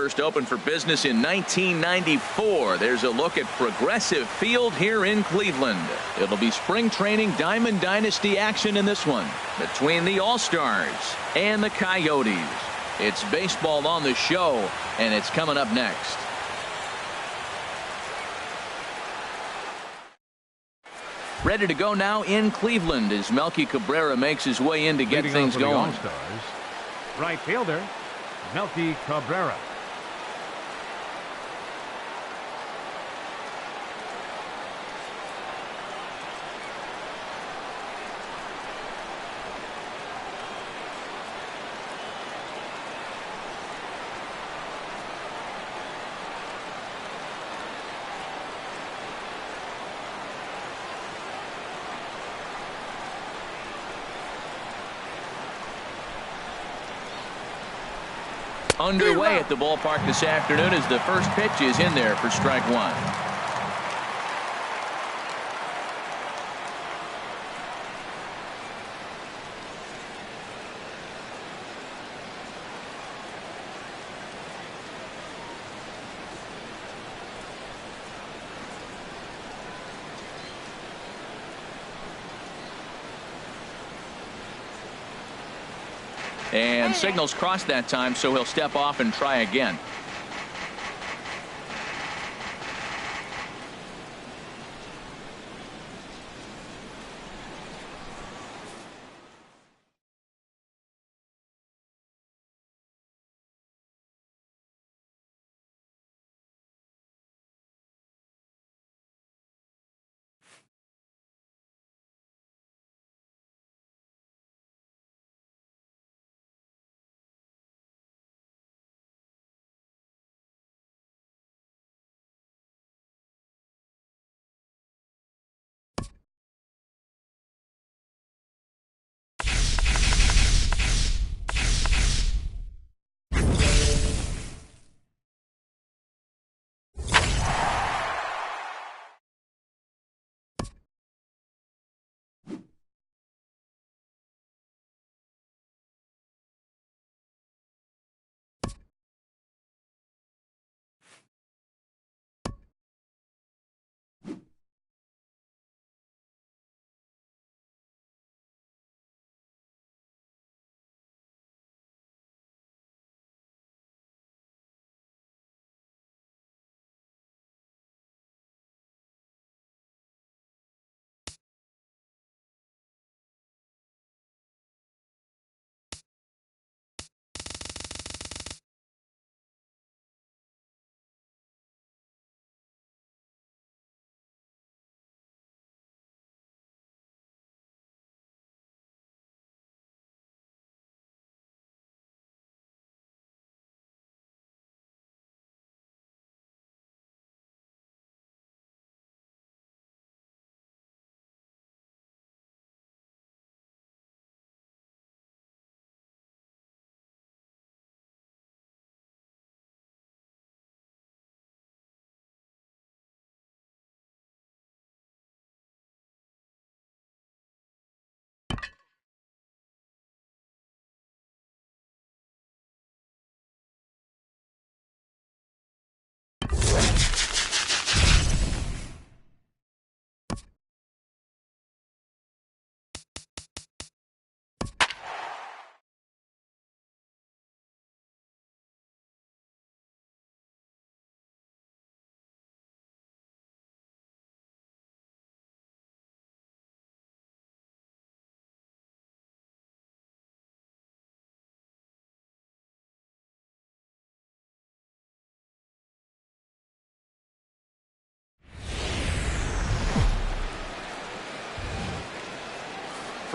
first opened for business in 1994. There's a look at Progressive Field here in Cleveland. It'll be spring training Diamond Dynasty action in this one between the All-Stars and the Coyotes. It's baseball on the show, and it's coming up next. Ready to go now in Cleveland as Melky Cabrera makes his way in to get things going. All-Stars, right fielder Melky Cabrera. Underway at the ballpark this afternoon as the first pitch is in there for strike one. And signals crossed that time, so he'll step off and try again.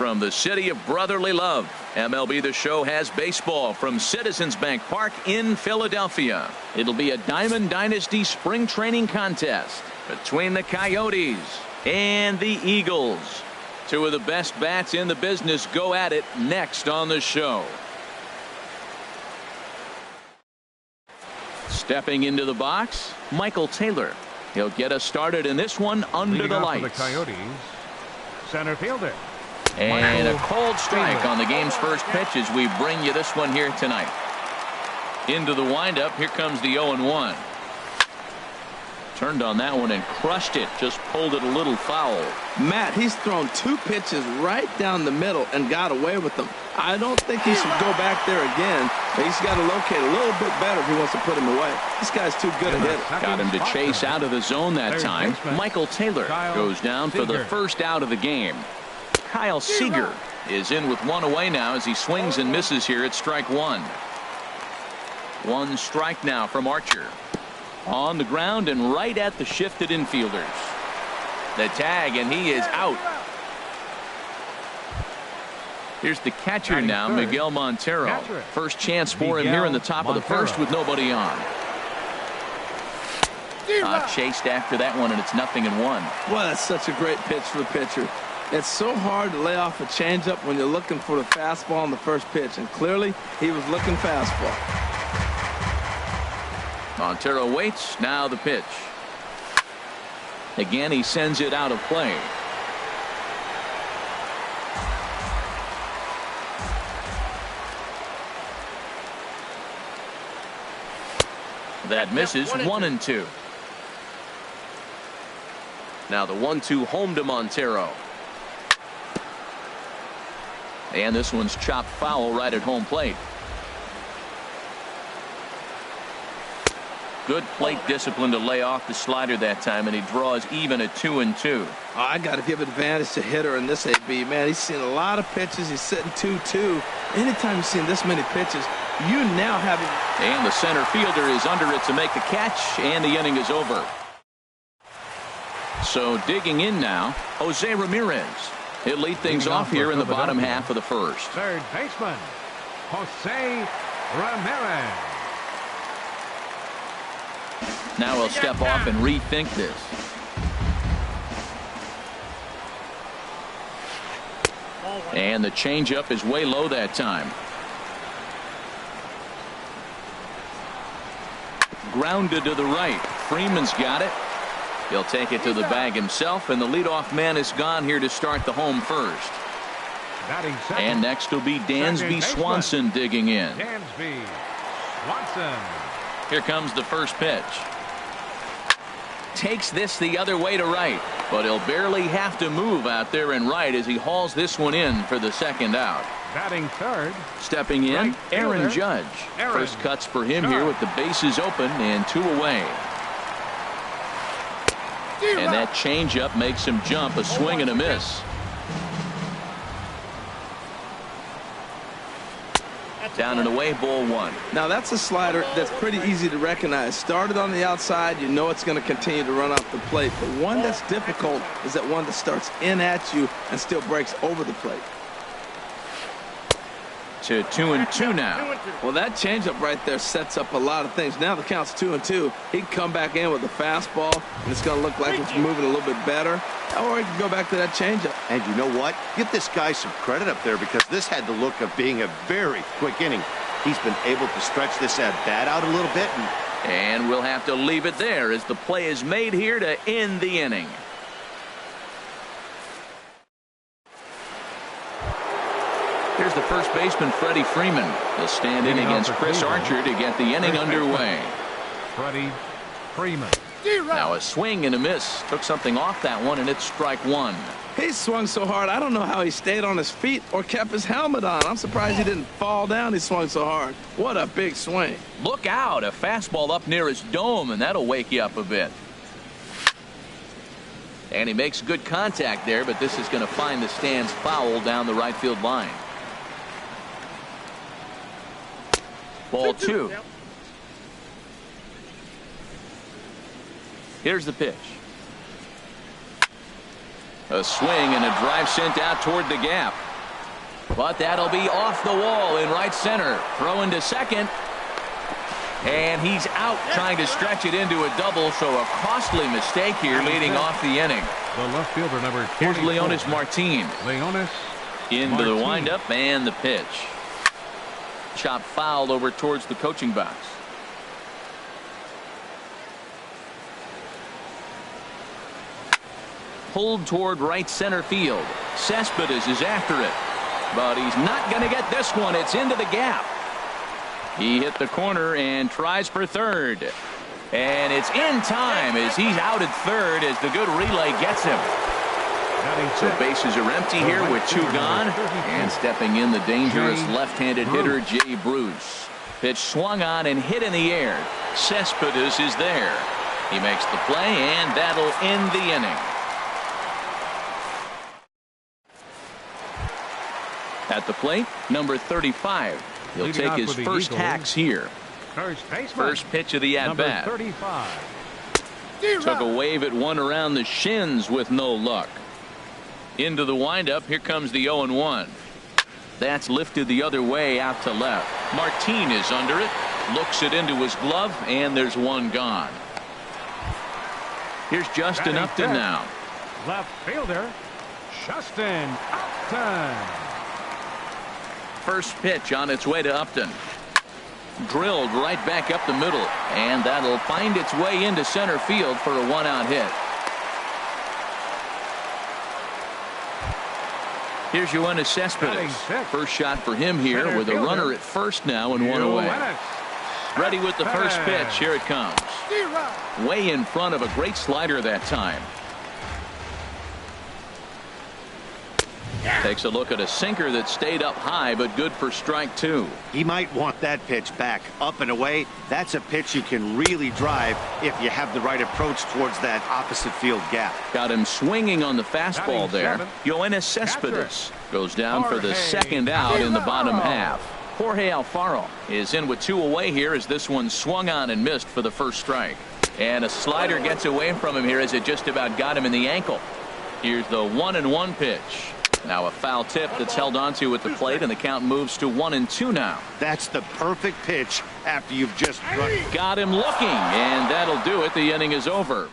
From the city of brotherly love, MLB The Show has baseball from Citizens Bank Park in Philadelphia. It'll be a Diamond Dynasty spring training contest between the Coyotes and the Eagles. Two of the best bats in the business go at it next on the show. Stepping into the box, Michael Taylor. He'll get us started in this one under the lights. For the Coyotes, center fielder. And a cold strike on the game's first pitch as we bring you this one here tonight. Into the windup. Here comes the 0-1. Turned on that one and crushed it. Just pulled it a little foul. Matt, he's thrown 2 pitches right down the middle and got away with them. I don't think he should go back there again. He's got to locate a little bit better if he wants to put him away. This guy's too good a hitter. Got him to chase out of the zone that time. Michael Taylor goes down for the first out of the game. Kyle Seager is in with 1 away now as he swings and misses here at strike 1. 1 strike now from Archer. On the ground and right at the shifted infielders. The tag, and he is out. Here's the catcher now, Miguel Montero. First chance for him here in the top of the first with nobody on. Chased after that one, and it's 0-1. Well, that's such a great pitch for the pitcher. It's so hard to lay off a changeup when you're looking for the fastball on the first pitch, and clearly he was looking fastball. Montero waits. Now the pitch. Again, he sends it out of play. That misses. 1-2. Now the 1-2 home to Montero. And this one's chopped foul right at home plate. Good plate discipline to lay off the slider that time, and he draws even at 2-2. I got to give advantage to hitter in this AB. Man, he's seen a lot of pitches. He's sitting 2-2. Anytime you've seen this many pitches, you now have him. And the center fielder is under it to make the catch, and the inning is over. So digging in now, Jose Ramirez. He'll lead things off here in the bottom half of the first. Third baseman, Jose Ramirez. Now he'll step off and rethink this. And the changeup is way low that time. Grounded to the right. Freeman's got it. He'll take it to the bag himself, and the leadoff man is gone here to start the home first. And next will be Dansby Swanson digging in. Dansby Swanson. Here comes the first pitch. Takes this the other way to right, but he'll barely have to move out there and right as he hauls this one in for the second out. Batting third. Stepping in, right Aaron fielder, Judge. Aaron First cuts for him here with the bases open and 2 away. And that changeup makes him jump. A swing and a miss. Down and away, ball 1. Now that's a slider that's pretty easy to recognize. Started on the outside, you know it's going to continue to run off the plate. But one that's difficult is that one that starts in at you and still breaks over the plate. To 2-2 now. Well, that changeup right there sets up a lot of things. Now the count's 2-2. He can come back in with a fastball, and it's going to look like it's moving a little bit better. Or he can go back to that changeup. And you know what? Give this guy some credit up there because this had the look of being a very quick inning. He's been able to stretch this at bat out a little bit. And we'll have to leave it there as the play is made here to end the inning. Here's the first baseman, Freddie Freeman. He'll stand in against Chris Archer to get the inning underway. Freddie Freeman. Now a swing and a miss. Took something off that one, and it's strike 1. He swung so hard, I don't know how he stayed on his feet or kept his helmet on. I'm surprised he didn't fall down. He swung so hard. What a big swing. Look out. A fastball up near his dome, and that'll wake you up a bit. And he makes good contact there, but this is going to find the stands foul down the right field line. Ball 2. Here's the pitch. A swing and a drive sent out toward the gap. But that'll be off the wall in right center. Throw into second. And he's out trying to stretch it into a double, so a costly mistake here leading off the inning. The left fielder, number 24. Here's Leonis Martin. Leonis Into the Martin. windup and the pitch. Chop foul over towards the coaching box. Pulled toward right center field. Cespedes is after it, but he's not going to get this one. It's into the gap. He hit the corner and tries for third. And it's in time as he's out at third as the good relay gets him. So bases are empty here with 2 gone. And stepping in, the dangerous left-handed hitter, Jay Bruce. Pitch swung on and hit in the air. Cespedes is there. He makes the play, and that'll end the inning. At the plate, number 35. He'll take his first hacks here. First pitch of the at-bat. Took a wave at one around the shins with no luck. Into the windup. Here comes the 0-1. That's lifted the other way out to left. Martin is under it. Looks it into his glove, and there's one gone. Here's Justin Upton now. Left fielder, Justin Upton. First pitch on its way to Upton. Drilled right back up the middle, and that'll find its way into center field for a 1-out hit. Here's Yoenis Cespedes. First shot for him here with a runner at first now and one away. Ready with the first pitch. Here it comes. Way in front of a great slider that time. Takes a look at a sinker that stayed up high, but good for strike 2. He might want that pitch back, up and away. That's a pitch you can really drive if you have the right approach towards that opposite field gap. Got him swinging on the fastball there. Yoenis Cespedes goes down for the second out in the bottom half. Jorge Alfaro is in with 2 away here as this one swung on and missed for the first strike. And a slider gets away from him here as it just about got him in the ankle. Here's the 1-1 pitch. Now a foul tip that's held onto at the plate, and the count moves to 1-2 now. That's the perfect pitch after you've just got him looking, and that'll do it. The inning is over.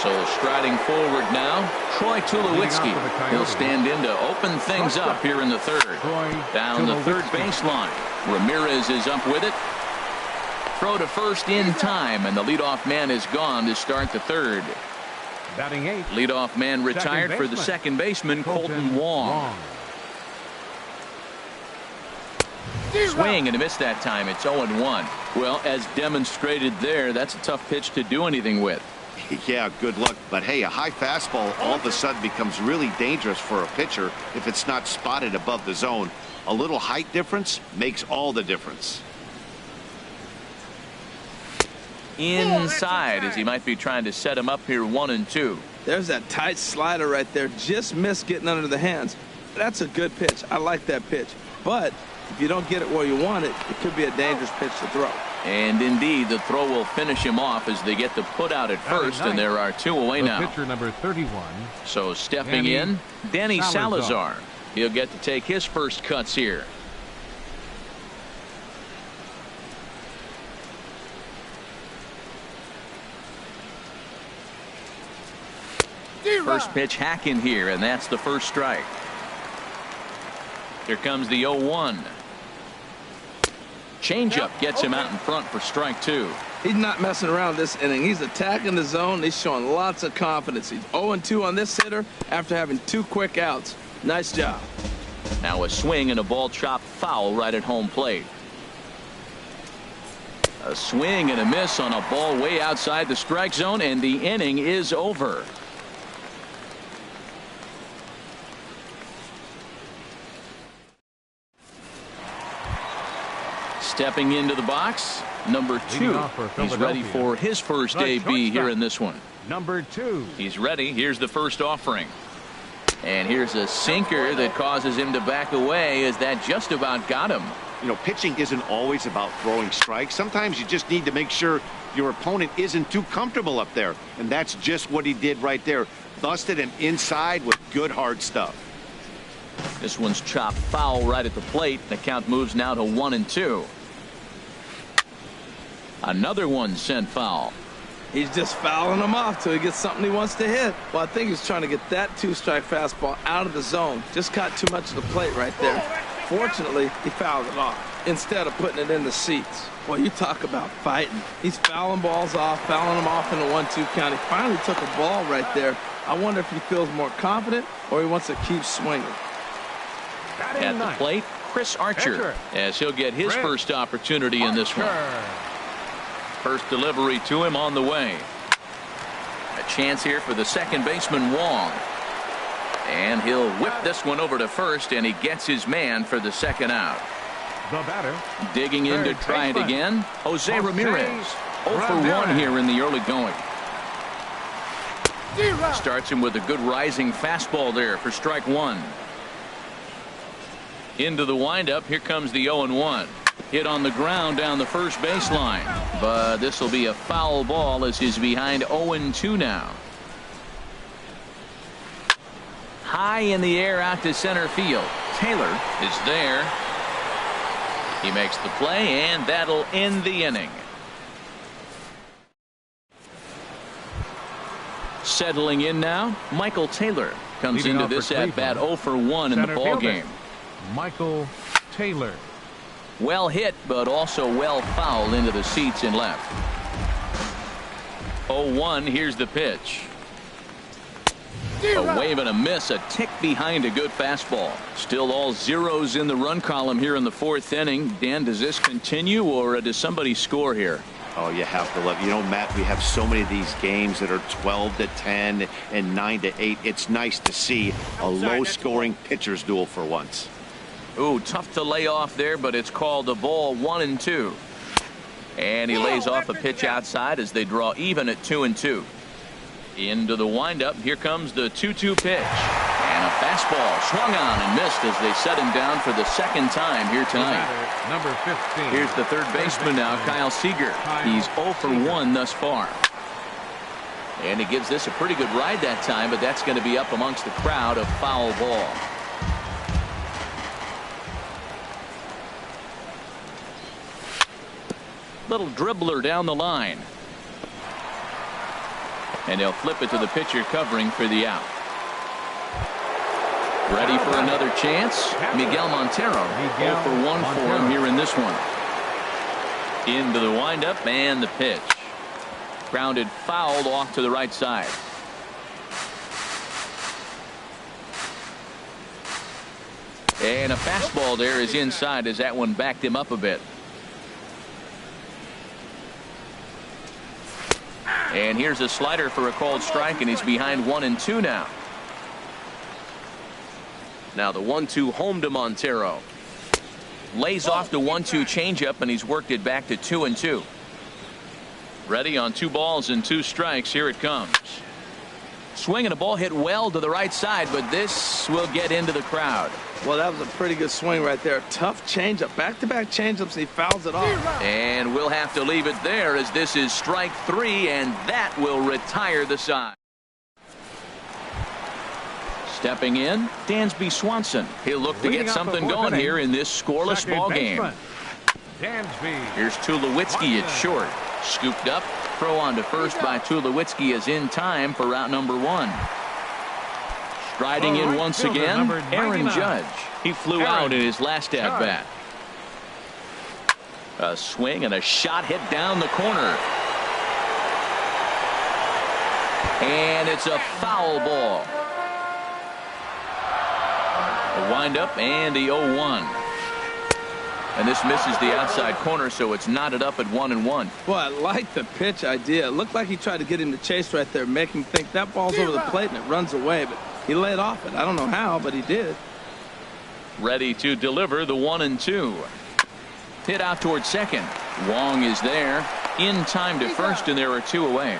So striding forward now, Troy Tulowitzki. He'll stand in to open things up here in the third. Down the third baseline. Ramirez is up with it. Throw to first in time, and the leadoff man is gone to start the third. Batting 8. Leadoff man retired for the second baseman, Colton Wong. Swing and a miss that time. It's 0-1. Well, as demonstrated there, that's a tough pitch to do anything with. Yeah, good luck. But hey, a high fastball all of a sudden becomes really dangerous for a pitcher if it's not spotted above the zone. A little height difference makes all the difference. Inside as he might be trying to set him up here 1-2. There's that tight slider right there. Just missed getting under the hands. That's a good pitch. I like that pitch. But if you don't get it where you want it, it could be a dangerous pitch to throw. And indeed, the throw will finish him off as they get the put out at first, and there are 2 away now. Pitcher number 31. So stepping in, Danny Salazar. He'll get to take his first cuts here. First pitch hack in here, and that's the first strike. Here comes the 0-1. Changeup gets him out in front for strike 2. He's not messing around this inning. He's attacking the zone. He's showing lots of confidence. He's 0-2 on this hitter after having 2 quick outs. Nice job. Now a swing and a ball chopped foul right at home plate. A swing and a miss on a ball way outside the strike zone, and the inning is over. Stepping into the box, number 2. He's ready for his first AB here in this one. Number 2. He's ready. Here's the first offering. And here's a sinker that causes him to back away as that just about got him. You know, pitching isn't always about throwing strikes. Sometimes you just need to make sure your opponent isn't too comfortable up there. And that's just what he did right there. Busted him inside with good hard stuff. This one's chopped foul right at the plate. The count moves now to 1-2. Another one sent foul. He's just fouling him off till he gets something he wants to hit. Well, I think he's trying to get that 2-strike fastball out of the zone. Just caught too much of the plate right there. Fortunately, he fouled it off instead of putting it in the seats. Well, you talk about fighting. He's fouling balls off, fouling them off in the 1-2 count. He finally took a ball right there. I wonder if he feels more confident or he wants to keep swinging. At the plate, Chris Archer, as he'll get his first opportunity in this one. First delivery to him on the way. A chance here for the second baseman, Wong. And he'll whip this one over to first, and he gets his man for the second out. The batter. Digging in to try it again, Jose Ramirez. 0 for 1 here in the early going. Starts him with a good rising fastball there for strike one. Into the windup. Here comes the 0-1. Hit on the ground down the first baseline. But this will be a foul ball as he's behind 0-2 now. High in the air out to center field. Taylor is there. He makes the play, and that'll end the inning. Settling in now, Michael Taylor comes Leading into this at bat 0 for 1 in the ball game. Michael Taylor. Well hit, but also well fouled into the seats and left. 0-1. Here's the pitch. A wave and a miss, a tick behind a good fastball. Still all zeros in the run column here in the fourth inning. Dan, does this continue, or does somebody score here? Oh, you have to love. You know, Matt, we have so many of these games that are 12-10 and 9-8. It's nice to see a low-scoring pitcher's duel for once. Ooh, tough to lay off there, but it's called a ball. 1-2. And he lays off a pitch outside as they draw even at 2-2. Into the windup. Here comes the 2-2 pitch. And a fastball swung on and missed as they set him down for the second time here tonight. Number 15. Here's the third baseman now, Kyle Seager. He's 0 for 1 thus far. And he gives this a pretty good ride that time, but that's going to be up amongst the crowd. A foul ball. Little dribbler down the line. And they'll flip it to the pitcher covering for the out. Ready for another chance. Miguel Montero. 0 for 1 for him here in this one. Into the windup and the pitch. Grounded fouled off to the right side. And a fastball there is inside as that one backed him up a bit. And here's a slider for a called strike, and he's behind 1-2 now. Now the 1-2 home to Montero. Lays off the 1-2 changeup, and he's worked it back to 2-2. Ready on 2 balls and 2 strikes. Here it comes. Swing and a ball hit well to the right side, but this will get into the crowd. Well, that was a pretty good swing right there. Tough changeup. Back-to-back changeups, and he fouls it off. And we'll have to leave it there as this is strike 3, and that will retire the side. Stepping in, Dansby Swanson. He'll look to get something going here in this scoreless ball game. Here's Tulowitzki at short. Scooped up. Throw on to first by Tulowitzki is in time for route number 1. Striding in once again, Aaron Judge. He flew out in his last at bat. A swing and a shot hit down the corner. And it's a foul ball. A windup and the 0-1. And this misses the outside corner, so it's knotted up at 1-1. Well, I like the pitch idea. It looked like he tried to get him to chase right there, make him think that ball's over the plate and it runs away, but he laid off it. I don't know how, but he did. Ready to deliver the 1-2. Hit out towards second. Wong is there. In time to first, and there are 2 away.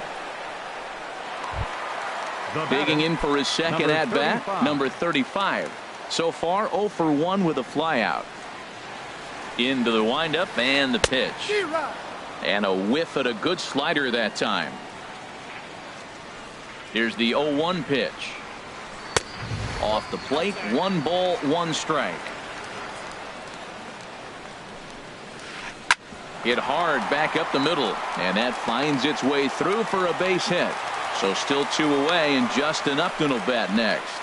Digging in for his second at bat, number 35. So far, 0 for 1 with a flyout. Into the windup and the pitch. And a whiff at a good slider that time. Here's the 0-1 pitch. Off the plate, 1 ball, 1 strike. Hit hard back up the middle, and that finds its way through for a base hit. So still 2 away, and Justin Upton will bat next.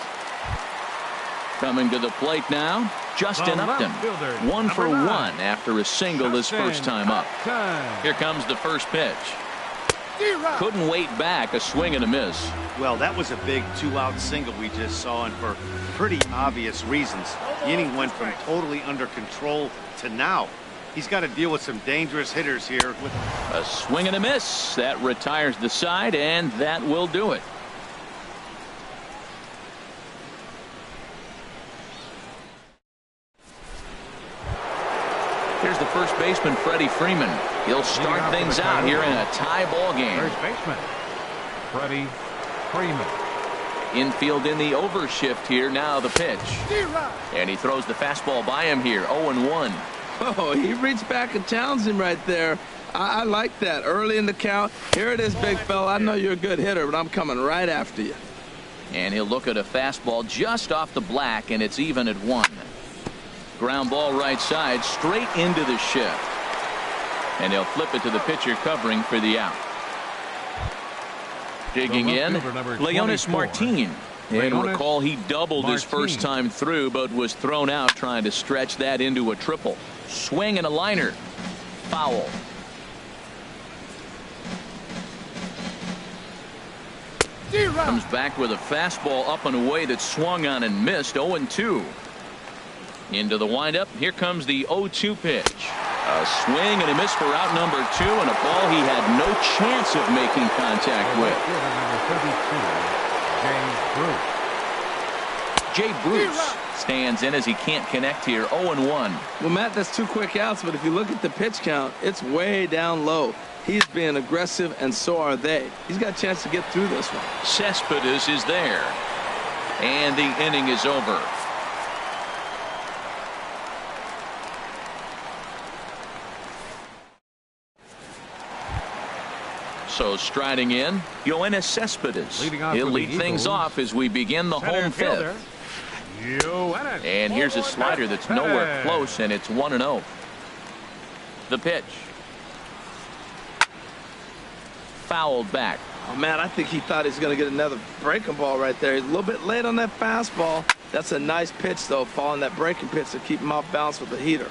Coming to the plate now, Justin Upton. 1 for 1 after a single his first time up. Here comes the first pitch. Couldn't wait back. A swing and a miss. Well, that was a big 2-out single we just saw, and for pretty obvious reasons. The inning went from totally under control to now. He's got to deal with some dangerous hitters here. A swing and a miss. That retires the side, and that will do it. Here's the first baseman, Freddie Freeman. He'll start things out here in a tie ball game. First baseman, Freddie Freeman. Infield in the overshift here. Now the pitch. And he throws the fastball by him here. 0-1. Oh, he reached back and challenged him right there. I like that. Early in the count. Here it is, big fella. I know you're a good hitter, but I'm coming right after you. And he'll look at a fastball just off the black, and it's even at 1. Ground ball right side, straight into the shift. And he'll flip it to the pitcher covering for the out. Digging in, Leonis Martin. And recall, he doubled his first time through, but was thrown out trying to stretch that into a triple. Swing and a liner. Foul. Comes back with a fastball up and away that swung on and missed. 0-2. Into the windup. Here comes the 0-2 pitch. A swing and a miss for out number 2, and a ball he had no chance of making contact with. Jay Bruce stands in as he can't connect here. 0-1. Well, Matt, that's 2 quick outs, but if you look at the pitch count, it's way down low. He's being aggressive, and so are they. He's got a chance to get through this one. Cespedes is there. And the inning is over. So striding in, Yoenis Cespedes. He'll lead things off as we begin the home fifth. And here's a slider that's nowhere close, and it's 1-0. The pitch. Fouled back. Oh, man, I think he thought he was going to get another breaking ball right there. He's a little bit late on that fastball. That's a nice pitch, though, following that breaking pitch to keep him off balance with the heater.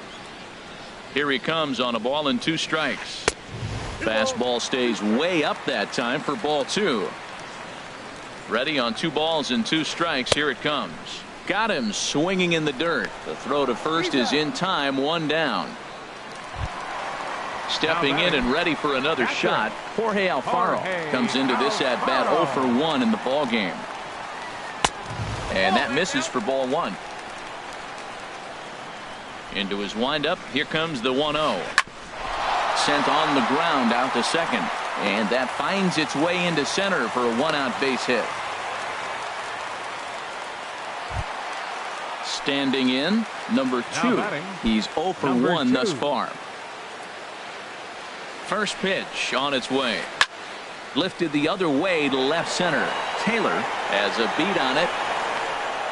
Here he comes on a ball and 2 strikes. Fastball stays way up that time for ball 2. Ready on 2 balls and 2 strikes. Here it comes. Got him swinging in the dirt. The throw to first is in time. 1 down. Stepping in and ready for another shot, Jorge Alfaro comes into this at bat 0 for 1 in the ball game. And that misses for ball 1. Into his windup. Here comes the 1-0. Sent on the ground out to second, and that finds its way into center for a 1-out base hit. Standing in, number 2. He's 0 for 1 thus far. First pitch on its way. Lifted the other way to left center. Taylor has a beat on it,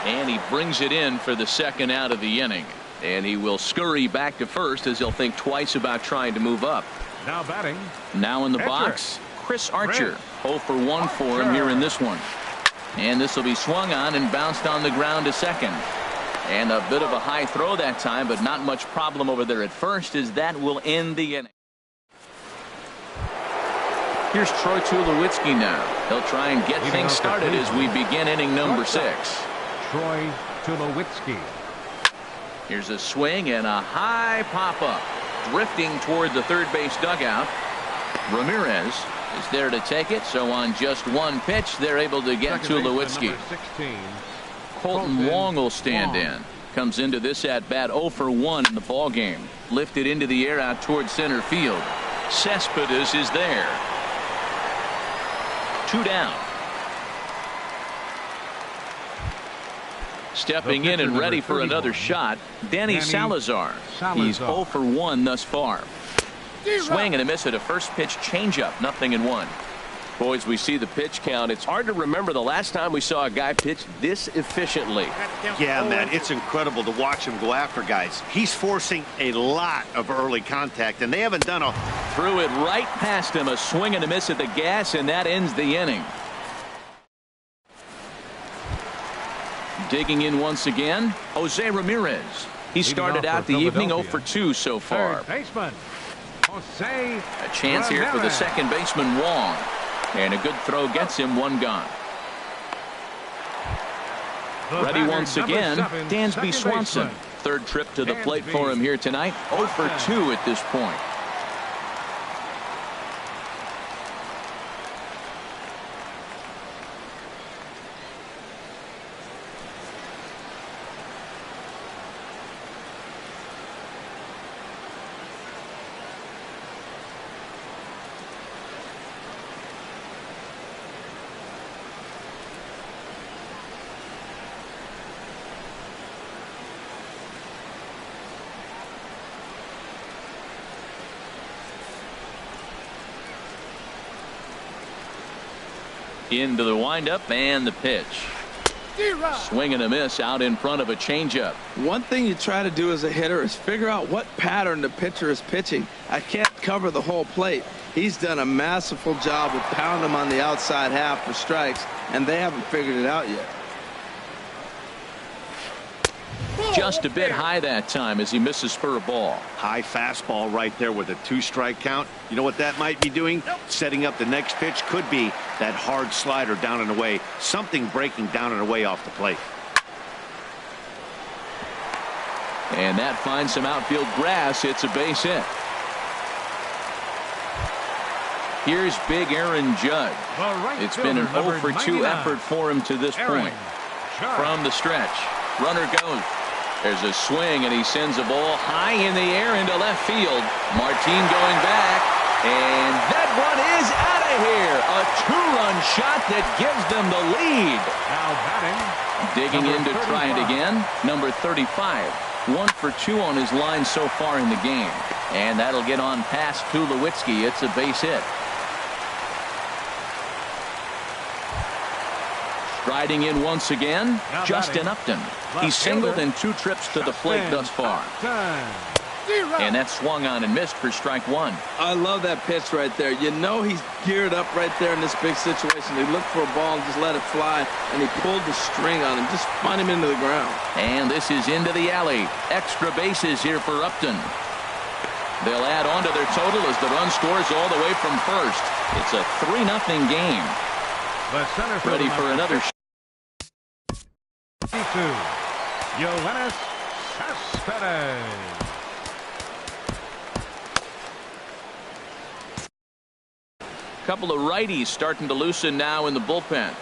and he brings it in for the second out of the inning. And he will scurry back to first as he'll think twice about trying to move up. Now batting. Now in the box, Chris Archer. 0 for 1 for him here in this one. And this will be swung on and bounced on the ground to second. And a bit of a high throw that time, but not much problem over there at first, as that will end the inning. Here's Troy Tulowitzki now. He'll try and get things started as we begin inning number 6. Troy Tulowitzki. Here's a swing and a high pop-up. Drifting toward the third base dugout. Ramirez is there to take it. So on just 1 pitch, they're able to get Tulowitzki. Colton Wong will stand in. Comes into this at bat 0 for 1 in the ball game. Lifted into the air out toward center field. Cespedes is there. 2 down. Stepping in and ready for another shot, Danny Salazar. He's 0 for 1 thus far. Swing and a miss at a first pitch changeup. 0-1. Boys, we see the pitch count. It's hard to remember the last time we saw a guy pitch this efficiently. Yeah, man, it's incredible to watch him go after guys. He's forcing a lot of early contact, and they haven't done a... Threw it right past him. A swing and a miss at the gas, and that ends the inning. Digging in once again, Jose Ramirez. He started out the evening 0 for 2 so far. Baseman. Jose A chance here for the second baseman, Wong. And a good throw gets him one gone. Ready once again, Dansby Swanson. Third trip to the plate for him here tonight. 0 for 2 at this point. Into the windup and the pitch. Swing and a miss out in front of a changeup. One thing you try to do as a hitter is figure out what pattern the pitcher is pitching. I can't cover the whole plate. He's done a masterful job with pounding them on the outside half for strikes, and they haven't figured it out yet. Just a bit high that time as he misses spur of ball. High fastball right there with a 2-strike count. You know what that might be doing? Setting up the next pitch. Could be that hard slider down and away. Something breaking down and away off the plate. And that finds some outfield grass. It's a base hit. Here's big Aaron Judge. It's been an 0 for 2 effort for him to this point. From the stretch, runner goes. There's a swing, and he sends a ball high in the air into left field. Martin going back, and that one is out of here. A 2-run shot that gives them the lead. Now batting. Digging in to try it again, number 35. 1 for 2 on his line so far in the game. And that'll get on past Tulowitzki. It's a base hit. Striding in once again, Justin Upton. He's singled in 2 trips to the plate thus far. And that swung on and missed for strike 1. I love that pitch right there. You know he's geared up right there in this big situation. He looked for a ball and just let it fly, and he pulled the string on him, just spun him into the ground. And this is into the alley. Extra bases here for Upton. They'll add on to their total as the run scores all the way from first. It's a 3-0 game. Ready for another shot. Yoenis Cespedes. Couple of righties starting to loosen now in the bullpen.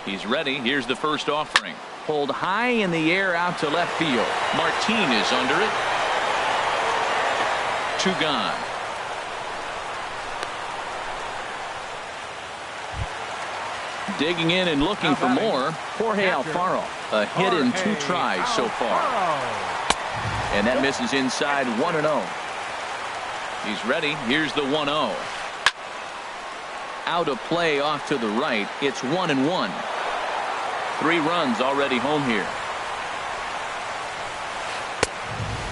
He's ready. Here's the first offering. Pulled high in the air out to left field. Martin is under it. 2 gone. Digging in and looking for more. Jorge Alfaro. A hit in 2 tries so far. And that misses inside 1-0. He's ready. Here's the 1-0. Out of play off to the right. It's 1-1. 3 runs already home here.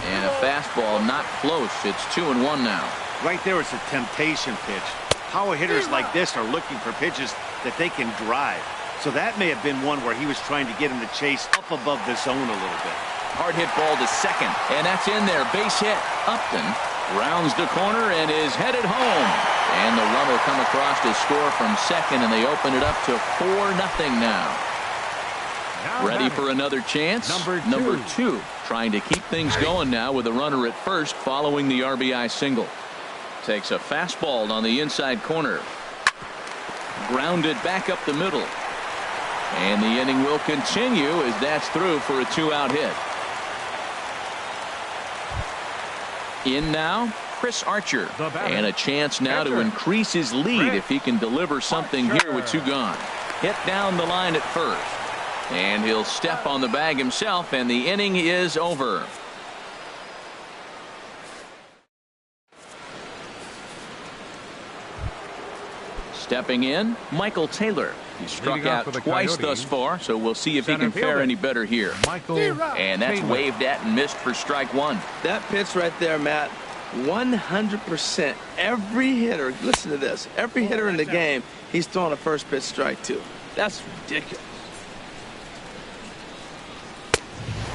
And a fastball not close. It's 2-1 now. Right there, it's a temptation pitch. Power hitters like this are looking for pitches that they can drive. So that may have been one where he was trying to get him to chase up above the zone a little bit. Hard hit ball to second, and that's in there. Base hit. Upton rounds the corner and is headed home. And the run will come across to score from second, and they open it up to 4-0 now. Ready for another chance? Number two. Trying to keep things going now with a runner at first following the RBI single. Takes a fastball on the inside corner. Grounded back up the middle. And the inning will continue as that's through for a 2-out hit. In now, Chris Archer. And a chance now to increase his lead if he can deliver something here with 2 gone. Hit down the line at first. And he'll step on the bag himself, and the inning is over. Stepping in, Michael Taylor. He struck out twice thus far, so we'll see if he can fare any better here. And that's waved at and missed for strike 1. That pitch right there, Matt, 100%. Every hitter, listen to this, every hitter in the game, he's throwing a first pitch strike to. That's ridiculous.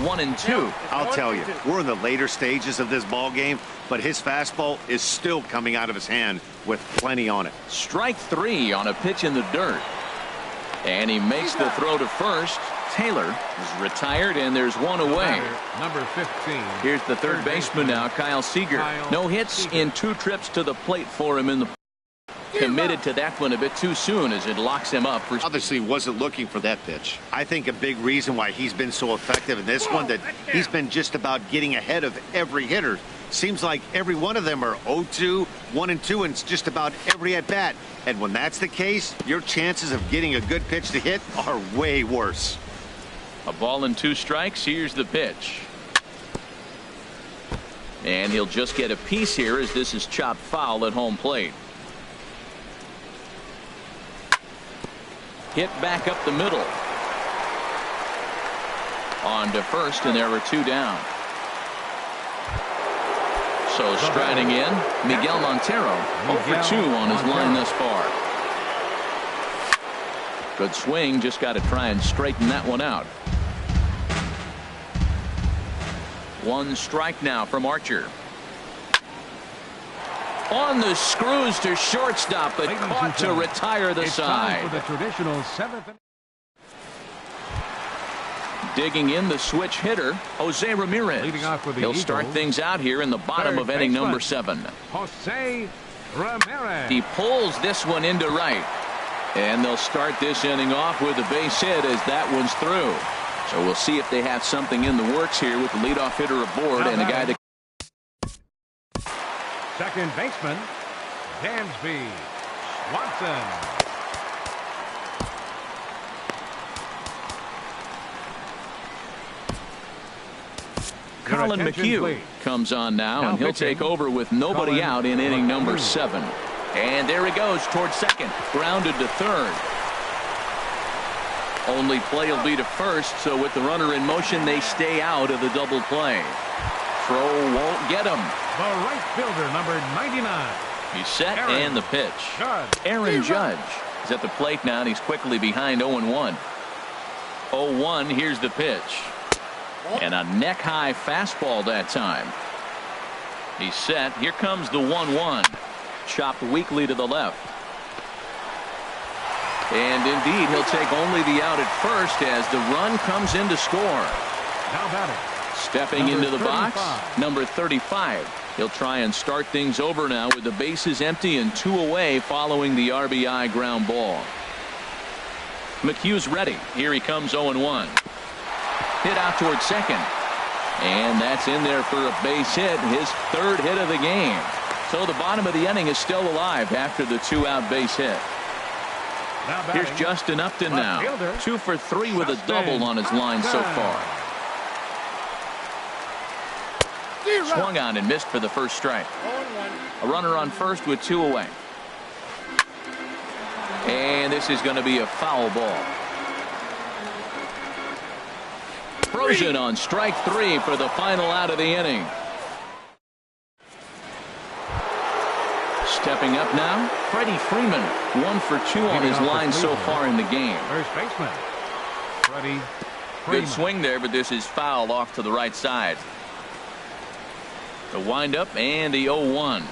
1-2. I'll tell you, we're in the later stages of this ball game, but his fastball is still coming out of his hand with plenty on it. Strike 3 on a pitch in the dirt. And he makes the throw to first. Taylor is retired, and there's one away. Number 15. Here's the third baseman now, Kyle Seager. No hits in 2 trips to the plate for him in the committed to that one a bit too soon as it locks him up for. Obviously wasn't looking for that pitch. I think a big reason why he's been so effective in this one that he's been just about getting ahead of every hitter. Seems like every one of them are 0-2, 1-2, and it's just about every at bat. And when that's the case, your chances of getting a good pitch to hit are way worse. A ball and 2 strikes. Here's the pitch. And he'll just get a piece here as this is chopped foul at home plate. Hit back up the middle. On to first, and there were 2 down. So striding in, Miguel Montero, 0 for 2 on his line thus far. Good swing, just got to try and straighten that one out. 1 strike now from Archer. On the screws to shortstop, but caught to retire the side. For the traditional 7th. Digging in the switch hitter, Jose Ramirez. Leading off for the He'll start Eagles. things out here in the bottom of inning number 7. Jose Ramirez. He pulls this one into right. And they'll start this inning off with a base hit as that one's through. So we'll see if they have something in the works here with the leadoff hitter aboard and a guy that. Second baseman, Dansby Swanson. Colin McHugh comes on now, and he'll take over with nobody out in inning number 7. And there he goes towards second, grounded to third. Only play will be to first, so with the runner in motion, they stay out of the double play. Throw won't get him. The right fielder, number 99. He's set, and the pitch. Judge. Aaron Judge is at the plate now, and he's quickly behind 0-1. 0-1, here's the pitch. And a neck-high fastball that time. He's set. Here comes the 1-1. Chopped weakly to the left. And indeed, he'll take only the out at first as the run comes in to score. Now batting. Stepping into the box, number 35. He'll try and start things over now with the bases empty and 2 away following the RBI ground ball. McHugh's ready. Here he comes 0-1. Hit out towards second. And that's in there for a base hit, his 3rd hit of the game. So the bottom of the inning is still alive after the 2-out base hit. Here's Justin Upton now. 2 for 3 with a double on his line so far. Swung on and missed for the first strike. A runner on first with 2 away. And this is going to be a foul ball. Frozen on strike 3 for the final out of the inning. Stepping up now, Freddie Freeman, 1 for 2 on his line so far in the game. First baseman, Freddie Freeman. Good swing there, but this is foul off to the right side. The windup and the 0-1.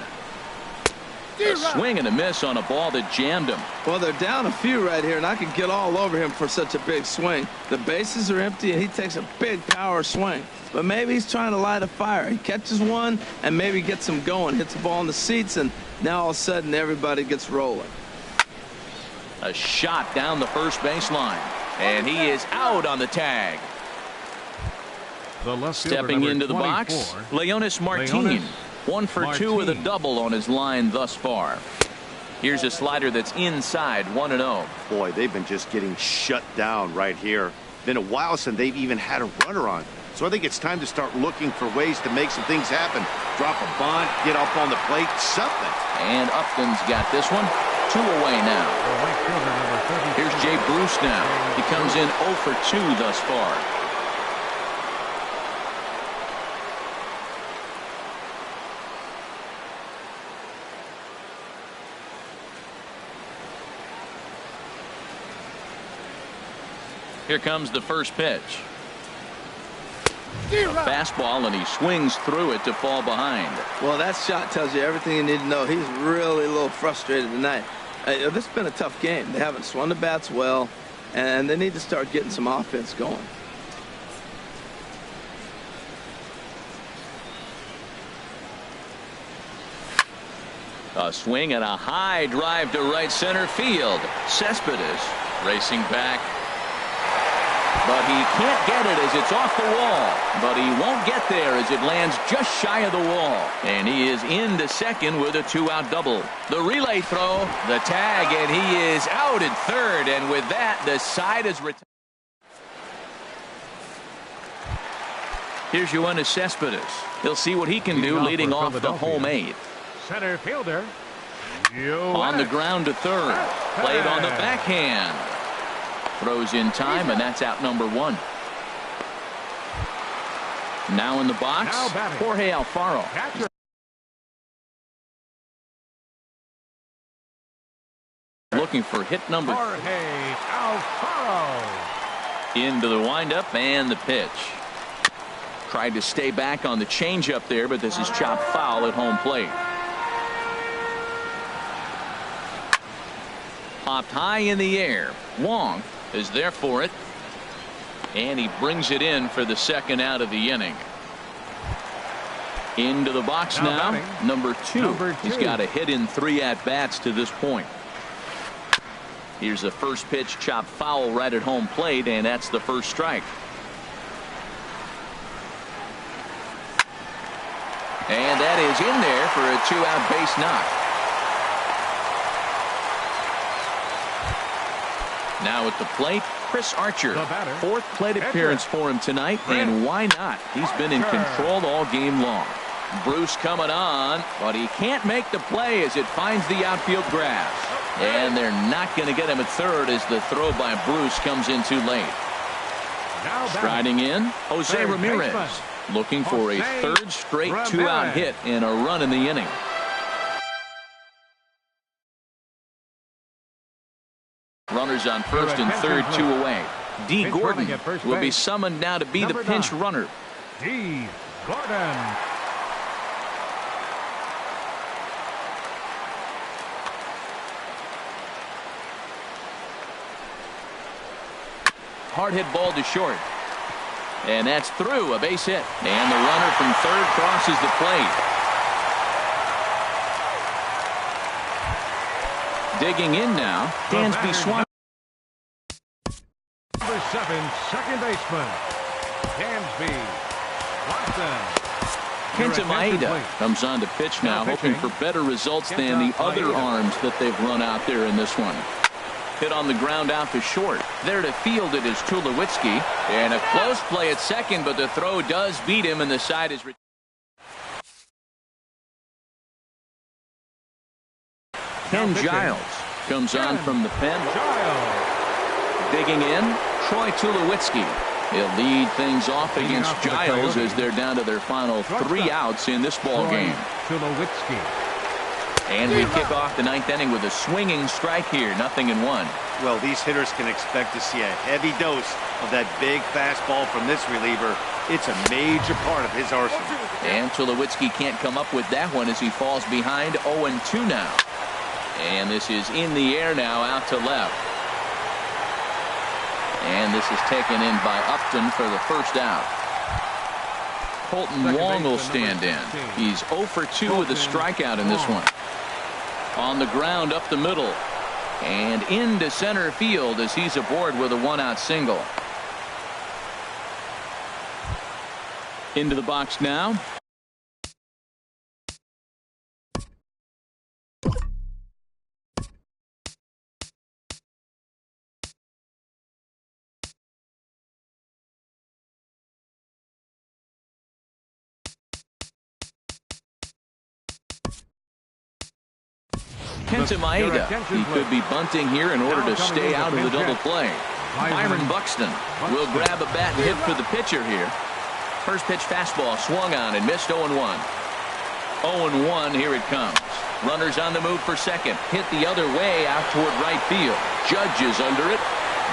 A swing and a miss on a ball that jammed him. Well, they're down a few right here, and I could get all over him for such a big swing. The bases are empty, and he takes a big power swing. But maybe he's trying to light a fire. He catches one and maybe gets him going, hits the ball in the seats, and now all of a sudden everybody gets rolling. A shot down the first baseline, and he is out on the tag. The left fielder, Stepping into the 24, box, Leonis Martin. 1 for 2 with a double on his line thus far. Here's a slider that's inside, 1-0. Boy, they've been just getting shut down right here. Been a while since they've even had a runner on. So I think it's time to start looking for ways to make some things happen. Drop a bunt, get up on the plate, something. And Upton's got this one. 2 away now. The right fielder, number 32. Here's Jay Bruce now. He comes in 0 for 2 thus far. Here comes the first pitch. A fastball, and he swings through it to fall behind. Well, that shot tells you everything you need to know. He's really a little frustrated tonight. This has been a tough game. They haven't swung the bats well, and they need to start getting some offense going. A swing and a high drive to right center field. Cespedes racing back. But he can't get it as it's off the wall. But he won't get there as it lands just shy of the wall. And he is into second with a two-out double. The relay throw, the tag, and he is out at third. And with that, the side is retired. Here's Yoenis Cespedes. He'll see what he can do leading off the home eighth. Center fielder. On the ground to third. Played on the backhand. Throws in time, and that's out number one. Now in the box, Jorge Alfaro. Looking for hit number. Jorge Alfaro. Into the windup and the pitch. Tried to stay back on the changeup there, but this is chopped foul at home plate. Popped high in the air. Wong is there for it. And he brings it in for the second out of the inning. Into the box now. Number two. He's got a hit in 3 at-bats to this point. Here's the first pitch, chopped foul right at home plate, and that's the first strike. And that is in there for a 2-out base knock. Now at the plate, Chris Archer. 4th plate appearance for him tonight, and why not? He's been in control all game long. Bruce coming on, but he can't make the play as it finds the outfield grass. And they're not going to get him at third as the throw by Bruce comes in too late. Striding in, Jose Ramirez. Looking for a third straight 2-out hit and a run in the inning. Runners on first and third, 2 away. D. Gordon will be summoned now to be the pinch runner. D. Gordon. Hard hit ball to short. And that's through, a base hit. And the runner from third crosses the plate. Digging in now, Dansby Swan. Number 7, second baseman, Dansby Swanson. Kenta Maeda comes on to pitch now, hoping for better results than the other arms that they've run out there in this one. Hit on the ground out to short. There to field it is Tulowitzki. And a close play at second, but the throw does beat him, and the side is. Ken Giles comes on from the pen. Digging in, Troy Tulowitzki. He'll lead things off against Giles as they're down to their final 3 outs in this ball game. Tulowitzki. And we kick off the 9th inning with a swinging strike here, 0-1. Well, these hitters can expect to see a heavy dose of that big fastball from this reliever. It's a major part of his arsenal. And Tulowitzki can't come up with that one as he falls behind 0-2 now. And this is in the air now, out to left. And this is taken in by Upton for the first out. Colton Wong will stand in. He's 0 for 2 with a strikeout in this one. On the ground up the middle. And into center field as he's aboard with a 1-out single. Into the box now. Kenta Maeda. He could be bunting here in order to stay out of the double play. Byron Buxton will grab a bat and hit for the pitcher here. First pitch fastball swung on and missed 0-1. 0-1, here it comes. Runners on the move for second. Hit the other way out toward right field. Judge is under it.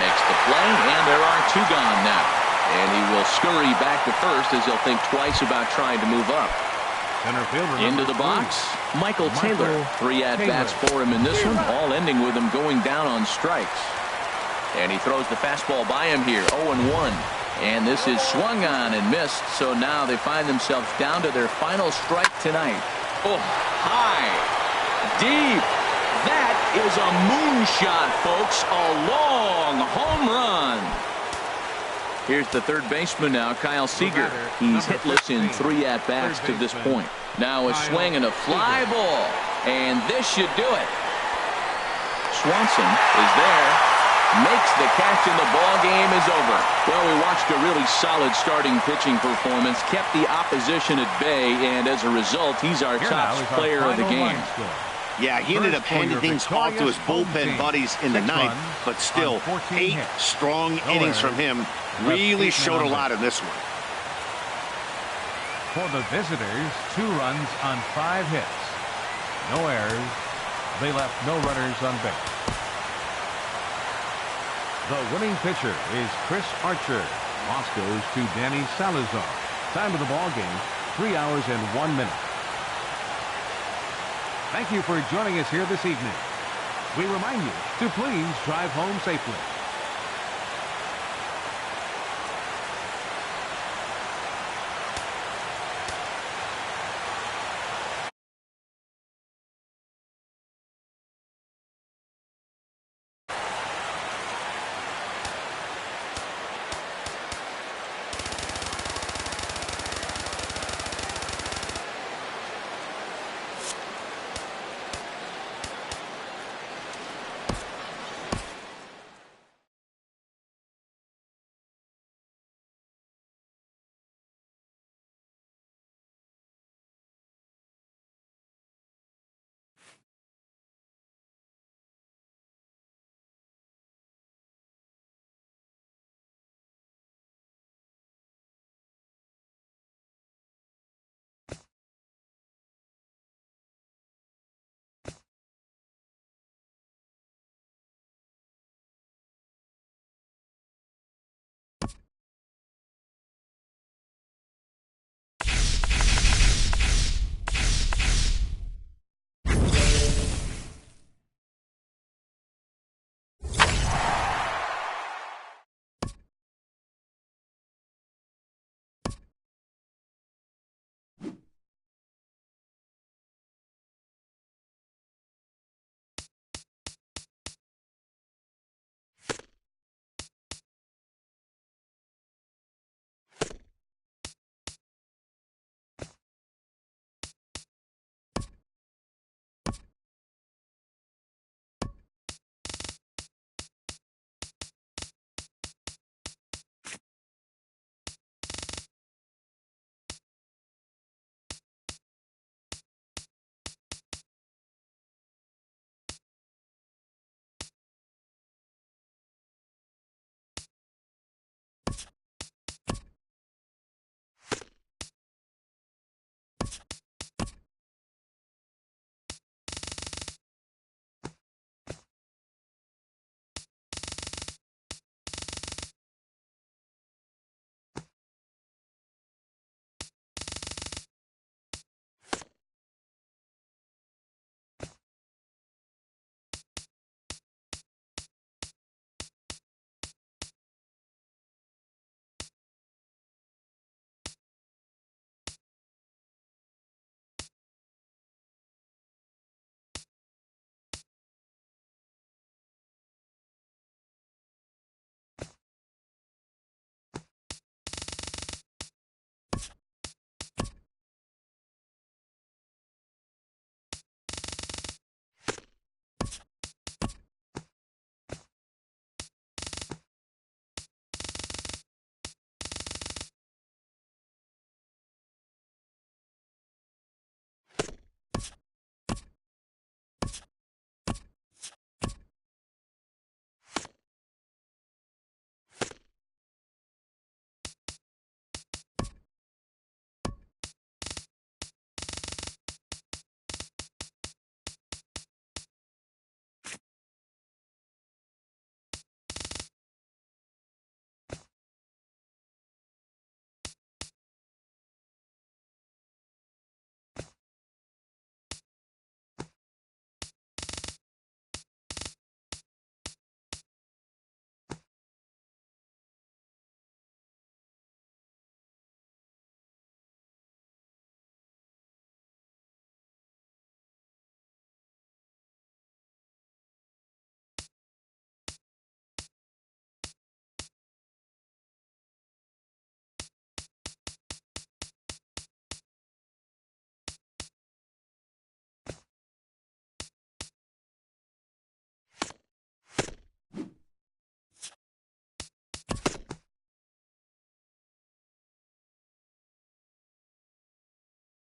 Makes the play, and there are 2 gone now. And he will scurry back to first as he'll think twice about trying to move up. Center fielder Into the box, Michael Taylor. 3 at-bats for him in this one, all ending with him going down on strikes. And he throws the fastball by him here, 0-1. And this is swung on and missed, so now they find themselves down to their final strike tonight. Oh, high, deep. That is a moonshot, folks. A long home run. Here's the third baseman now, Kyle Seager. He's hitless in 3 at-bats to this point. Now a swing and a fly ball. And this should do it. Swanson is there. Makes the catch, and the ball game is over. Well, we watched a really solid starting pitching performance, kept the opposition at bay, and as a result, he's our top player of the game. Yeah, he ended up handing things off to his bullpen buddies in the ninth, but still, 8 strong innings from him really showed a lot in this one. For the visitors, 2 runs on 5 hits. No errors. They left no runners on base. The winning pitcher is Chris Archer. Toss goes to Danny Salazar. Time of the ball game, 3 hours and 1 minute. Thank you for joining us here this evening. We remind you to please drive home safely.